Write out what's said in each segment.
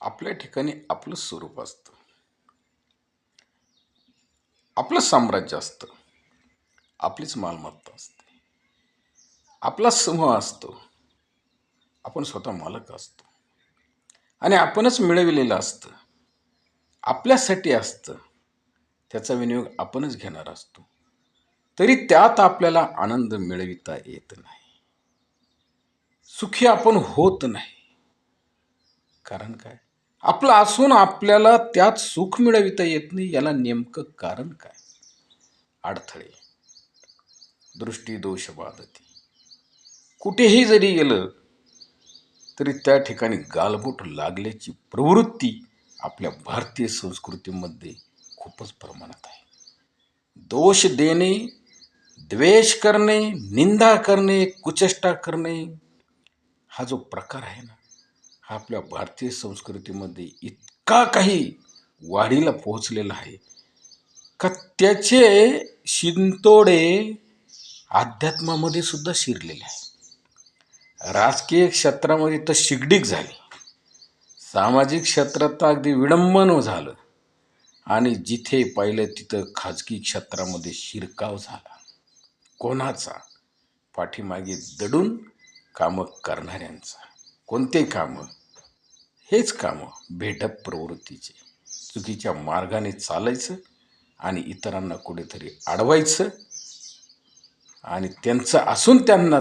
आपल्या ठिकाणी आपलं स्वरूप असतं, आपलं साम्राज्य असतं, आपलीच मालमत्ता असते, आपला समूह असतो, आपण स्वतः मालक असतो आणि आपणच मिळविलेलं असतं, आपल्यासाठी असतं, त्याचा विनियोग आपणच घेणार असतो. तरी त्यात आपल्याला आनंद मिळविता येत नाही, सुखी आपण होत नाही. कारण काय? आपलं असून आपल्याला त्यात सुख मिळविता येत नाही, याला नेमकं कारण काय? अडथळे, दृष्टी दोष बाधती. कुठेही जरी गेलं तरी त्या ठिकाणी गालबोट लागल्याची प्रवृत्ती आपल्या भारतीय संस्कृतीमध्ये खूपच प्रमाणात आहे. दोष देणे, द्वेष करणे, निंदा करणे, कुचेष्टा करणे, हा जो प्रकार आहे ना, हा आपल्या भारतीय संस्कृतीमध्ये इतका काही वाढीला पोहोचलेला आहे का त्याचे शिंतोडे अध्यात्मामध्ये सुद्धा शिरलेले आहे. राजकीय क्षेत्रामध्ये तर शिगडीक झाली, सामाजिक क्षेत्रात तर अगदी विडंबन झालं आणि जिथे पाहिलं तिथं खाजगी क्षेत्रामध्ये शिरकाव झाला. कोणाचा? पाठीमागे दडून कामं करणाऱ्यांचा. कोणते कामं? हेच कामं बेढप प्रवृत्तीचे, चुकीच्या मार्गाने चालायचं आणि इतरांना कुठेतरी अडवायचं आणि त्यांचं असून त्यांना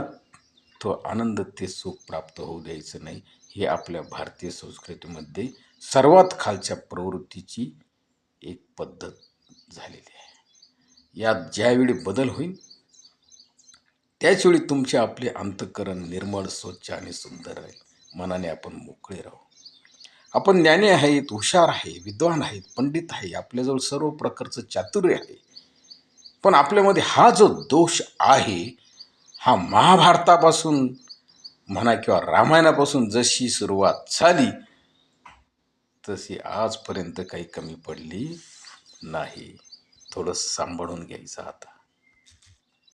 तो आनंद, ते सुख प्राप्त होऊ द्यायचं नाही. हे आपल्या भारतीय संस्कृतीमध्ये सर्वात खालच्या प्रवृत्तीची एक पद्धत झालेली आहे. यात ज्यावेळी बदल होईल त्याचवेळी तुमचे आपले अंतःकरण निर्मळ, स्वच्छ आणि सुंदर राहील. मनाने आपण मोकळे राहू. आपण ज्ञानी आहेत, हुशार आहे, विद्वान आहेत, पंडित आहे, आपल्याजवळ सर्व प्रकारचं चातुर्य आहे. पण आपल्यामध्ये हा जो दोष आहे, हा महाभारतापासून म्हणा किंवा रामायणापासून जशी सुरुवात झाली तशी आजपर्यंत काही कमी पडली नाही. थोडं सांभाळून घ्यायचं आता.